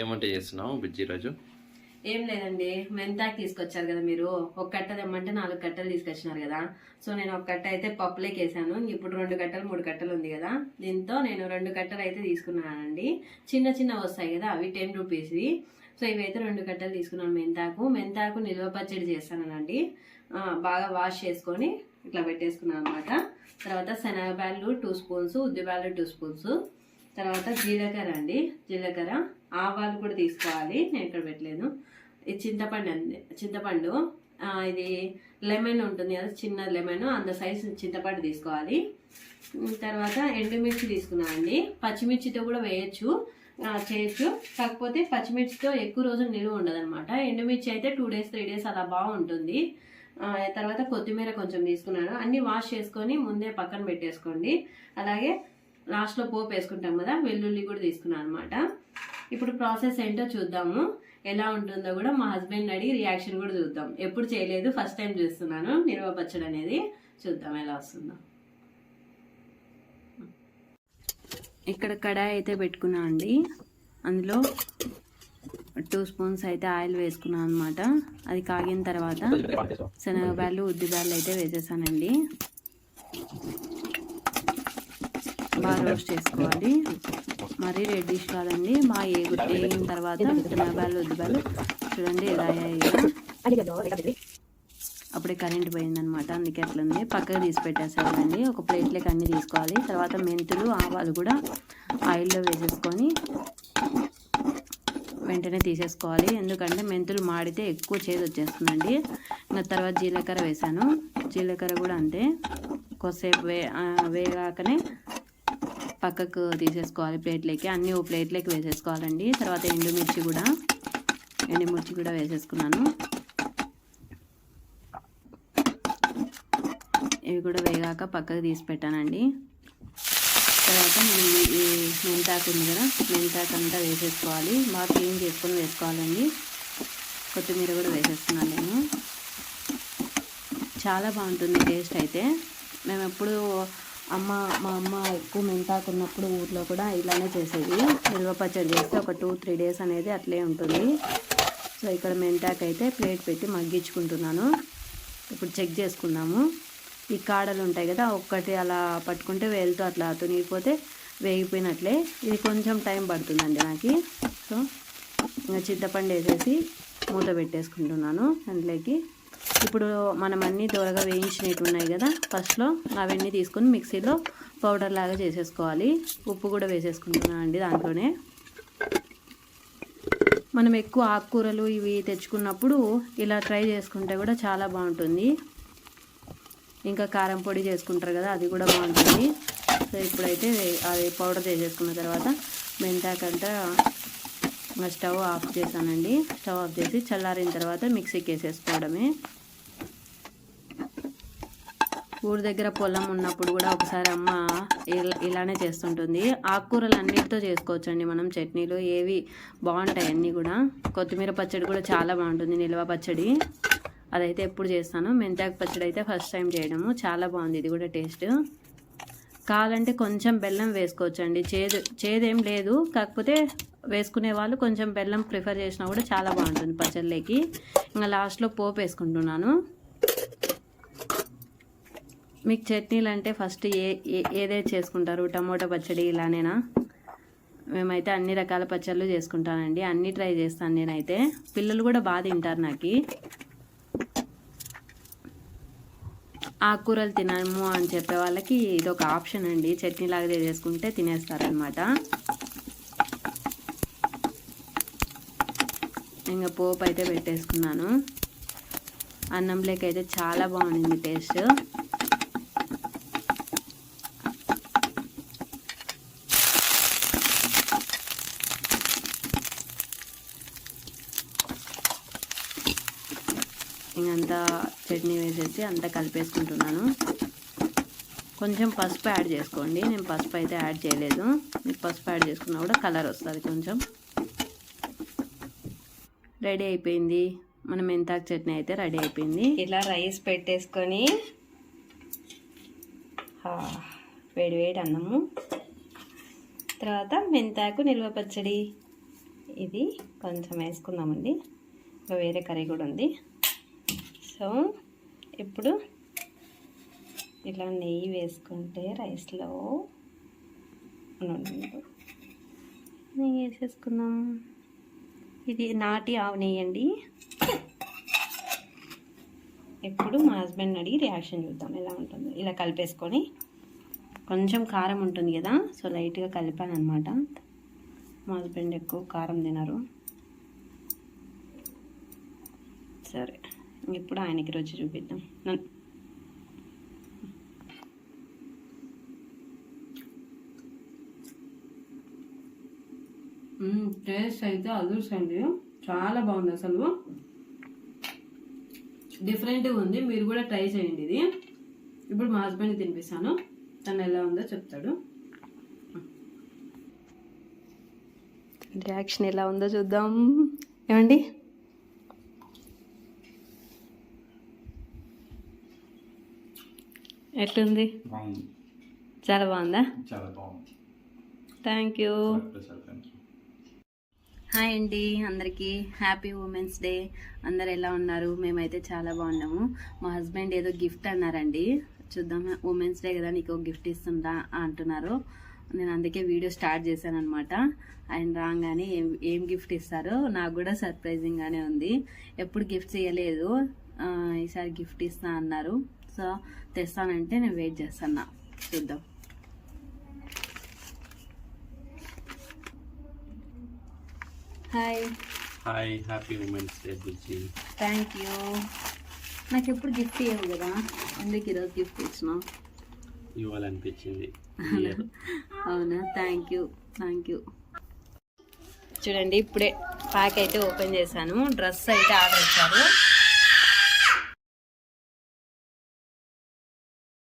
ఏమంటే చేస్తున్నావు బుజ్జి రోజు? ఏం లేదండి, మెంతాకు తీసుకొచ్చారు కదా మీరు. ఒక కట్ట తెమ్మంటే 4 కట్టలు తీసుకొచ్చినారు కదా. సో నేను ఒక కట్ట అయితే పప్పులోకి వేసాను. ఇప్పుడు 2 కట్టలు 3 కట్టలు ఉంది కదా, దీంతో నేను 2 కట్టలు అయితే తీసుకున్నానండి. చిన్న చిన్న వస్తాయి కదా, అవి 10 రూపీస్వి. సో ఇవైతే 2 కట్టలు తీసుకున్నాను. మెంతాకు నిల్వ పచ్చడి చేస్తానండి. బాగా వాష్ చేసుకొని ఇట్లా పెట్టేసుకున్నాను అనమాట. తర్వాత శనగబ్యాళ్ళు 2 స్పూన్స్, ఉద్దిబ్యాళ్ళు 2 స్పూన్స్, తర్వాత జీలకర్ర, ఆవాలు కూడా తీసుకోవాలి. నేను ఇక్కడ పెట్టలేదు. ఇది చింతపండు ఇది లెమన్ ఉంటుంది కదా, చిన్న లెమన్ అంత సైజు చింతపండు తీసుకోవాలి. తర్వాత ఎండుమిర్చి తీసుకున్నానండి. పచ్చిమిర్చితో కూడా చేయొచ్చు, కాకపోతే పచ్చిమిర్చితో ఎక్కువ రోజులు నిలువ ఉండదు అనమాట. ఎండుమిర్చి అయితే 2 days 3 days అలా బాగుంటుంది. తర్వాత కొత్తిమీర కొంచెం తీసుకున్నాను. అన్ని వాష్ చేసుకొని ముందే పక్కన పెట్టేసుకోండి. అలాగే లాస్ట్లో పోపు వేసుకుంటాం కదా, వెల్లుల్లి కూడా తీసుకున్నాను అనమాట. ఇప్పుడు ప్రాసెస్ ఏంటో చూద్దాము. ఎలా ఉంటుందో కూడా మా హస్బెండ్ అడిగి రియాక్షన్ కూడా చూద్దాం. ఎప్పుడు చేయలేదు, ఫస్ట్ టైం చూస్తున్నాను నిల్వ పచ్చడి అనేది. చూద్దాం ఎలా వస్తుందో. ఇక్కడ కడాయి అయితే పెట్టుకున్నా అండి. అందులో 2 స్పూన్స్ అయితే ఆయిల్ వేసుకున్నాను అనమాట. అది కాగిన తర్వాత శనగబ్యాళ్ళు ఉద్దిబ్యాళ్ళు అయితే వేసేసానండి. బాగా రోస్ట్ చేసుకోవాలి, మరీ రెడ్డిష్ కాదండి. బాగా వేగిన తర్వాత శనగబ్యాళ్ళు ఉద్దిబ్యాళ్ళు చూడండి ఎలా అయ్యాయి. అప్పుడే కరెంట్ పోయిందనమాట, అందుకే అట్లుంది. పక్కకు తీసి పెట్టేసేయాలండి. ఒక ప్లేట్లోకి అన్నీ తీసుకోవాలి. తర్వాత మెంతులు ఆవాలు కూడా ఆయిల్లో వేసేసుకొని వెంటనే తీసేసుకోవాలి. ఎందుకంటే మెంతులు మాడితే ఎక్కువ చేదు వచ్చేస్తుందండి. ఇంకా తర్వాత జీలకర్ర వేసాను. జీలకర్ర కూడా అంతే, కొద్దిసేపు వేగాకనే పక్కకు తీసేసుకోవాలి ప్లేట్లోకి. అన్నీ ఓ ప్లేట్లోకి వేసేసుకోవాలండి. తర్వాత ఎండుమిర్చి కూడా వేసేసుకున్నాను. ఇవి కూడా వేగాక పక్కకు తీసి పెట్టానండి. తర్వాత మనం ఈ మెంతాకు ఉంది కదా, మెంతాకు అంతా వేసేసుకోవాలి. బాగా క్లీన్ చేసుకొని వేసుకోవాలండి. కొత్తిమీర కూడా వేసేస్తున్నాను నేను. చాలా బాగుంటుంది టేస్ట్ అయితే. మేము ఎప్పుడు మా అమ్మ ఎక్కువ మెంతాకు ఉన్నప్పుడు ఊర్లో కూడా ఇలానే చేసేది. నిల్వ పచ్చడి చేస్తే ఒక 2-3 days అనేది అట్లే ఉంటుంది. సో ఇక్కడ మెంతాకు అయితే ప్లేట్ పెట్టి మగ్గించుకుంటున్నాను. ఇప్పుడు చెక్ చేసుకుందాము. ఈ కాడలు ఉంటాయి కదా, ఒక్కటి అలా పట్టుకుంటే వేలుతో అట్లా తునిగిపోతే వేగిపోయినట్లే. ఇది కొంచెం టైం పడుతుందండి నాకు. సో ఇంకా చింతపండు వేసేసి మూత పెట్టేసుకుంటున్నాను అందులోకి. ఇప్పుడు మనం అన్నీ త్వరగా వేయించినవి ఉన్నాయి కదా, ఫస్ట్లో అవన్నీ తీసుకొని మిక్సీలో పౌడర్ లాగా చేసేసుకోవాలి. ఉప్పు కూడా వేసేసుకుంటున్నాను అండి దాంట్లోనే. మనం ఎక్కువ ఆకుకూరలు ఇవి తెచ్చుకున్నప్పుడు ఇలా ట్రై చేసుకుంటే కూడా చాలా బాగుంటుంది. ఇంకా కారం పొడి చేసుకుంటారు కదా, అది కూడా బాగుంటుంది. సో ఇప్పుడైతే అది పౌడర్ చేసేసుకున్న తర్వాత మెంతాకంతా స్టవ్ ఆఫ్ చేశానండి. స్టవ్ ఆఫ్ చేసి చల్లారిన తర్వాత మిక్సీకి వేసేసుకోవడమే. ఊరి దగ్గర పొలం ఉన్నప్పుడు కూడా ఒకసారి అమ్మ ఇలానే చేస్తుంటుంది. ఆకుకూరలు అన్నిటితో చేసుకోవచ్చండి మనం చట్నీలు, ఏవి బాగుంటాయి అన్నీ కూడా. కొత్తిమీర పచ్చడి కూడా చాలా బాగుంటుంది, నిల్వ పచ్చడి. అదైతే ఎప్పుడు చేస్తాను. మెంతాకు పచ్చడి అయితే ఫస్ట్ టైం చేయడము. చాలా బాగుంది ఇది కూడా టేస్ట్. కావాలంటే కొంచెం బెల్లం వేసుకోవచ్చండి. చేదేం లేదు, కాకపోతే వేసుకునే వాళ్ళు కొంచెం బెల్లం ప్రిఫర్ చేసినా కూడా చాలా బాగుంటుంది పచ్చళ్ళకి. ఇంకా లాస్ట్లో పోపు వేసుకుంటున్నాను. మీకు చట్నీలు అంటే ఫస్ట్ ఏదైతే చేసుకుంటారు? టమోటా పచ్చడి ఇలానేనా? మేమైతే అన్ని రకాల పచ్చళ్ళు చేసుకుంటానండి. అన్నీ ట్రై చేస్తాను నేనైతే. పిల్లలు కూడా బాగా తింటారు నాకు. ఆకుకూరలు తినము అని చెప్పే వాళ్ళకి ఇది ఒక ఆప్షన్ అండి. చట్నీ లాగా చేసుకుంటే తినేస్తారనమాట. ఇంకా పోపు అయితే పెట్టేసుకున్నాను. అన్నంలోకి అయితే చాలా బాగుంది టేస్ట్. ఇంకంతా చట్నీ వేసేసి అంతా కలిపేసుకుంటున్నాను. కొంచెం పసుపు యాడ్ చేసుకోండి. నేను పసుపు అయితే యాడ్ చేయలేదు. మీరు పసుపు యాడ్ చేసుకున్నా కూడా కలర్ వస్తుంది కొంచెం. రెడీ అయిపోయింది. మన మెంతాకు చట్నీ అయితే రెడీ అయిపోయింది. ఇలా రైస్ పెట్టేసుకొని వేడి వేడి అన్నము, తర్వాత మెంతాకు నిల్వ పచ్చడి ఇది కొంచెం వేసుకుందామండి, ఇంకా వేరే కర్రీ కూడా ఉంది. సో ఇప్పుడు ఇలా నెయ్యి వేసుకుంటే రైస్లో నెయ్యి వేసేసుకుందాం. ఇది నాటి ఆవు నెయ్యి అండి. ఇప్పుడు మా హస్బెండ్ అడిగి రియాక్షన్ చూద్దాం ఎలా ఉంటుందో. ఇలా కలిపేసుకొని కొంచెం కారం ఉంటుంది కదా, సో లైట్గా కలిపాను అనమాట. మా హస్బెండ్ ఎక్కువ కారం తినరు. సరే, ఇప్పుడు ఆయనకి రుచి చూపిద్దాం. టేస్ట్ అయితే అదృష్టండి, చాలా బాగుంది. అసలు డిఫరెంట్గా ఉంది. మీరు కూడా ట్రై చేయండి ఇది. ఇప్పుడు మా హస్బెండ్కి తినిపిస్తాను, తను ఎలా ఉందో చెప్తాడు. రియాక్షన్ ఎలా ఉందో చూద్దాం. ఏమండి, ఎట్లుంది? చాలా బాగుందా? Thank you. హాయ్ అండి అందరికీ, హ్యాపీ ఉమెన్స్ డే. అందరు ఎలా ఉన్నారు? మేమైతే చాలా బాగున్నాము. మా హస్బెండ్ ఏదో గిఫ్ట్ అన్నారండి, చూద్దాం. ఉమెన్స్ డే కదా, నీకు గిఫ్ట్ ఇస్తుందా అంటున్నారు. నేను అందుకే వీడియో స్టార్ట్ చేశాను అనమాట. ఆయన రాగానే ఏం గిఫ్ట్ ఇస్తారో నాకు కూడా సర్ప్రైజింగ్గానే ఉంది. ఎప్పుడు గిఫ్ట్స్ ఇవ్వలేదు, ఈసారి గిఫ్ట్ ఇస్తా అన్నారు. సో తెస్తానంటే నేను వెయిట్ చేస్తున్నా, చూద్దాం. Hi, happy women's day Bujji. Thank you. నాకు ఎప్పుడు గిఫ్ట్ ఇవ్వవు కదా, ఎందుకు ఈరోజు గిఫ్ట్ ఇచ్చినావు? ఇవ్వాలనిపించింది. అవునా, థ్యాంక్ యూ. చూడండి, ఇప్పుడే ప్యాక్ అయితే ఓపెన్ చేశాను. డ్రెస్ అయితే ఆర్డర్ ఇచ్చారు.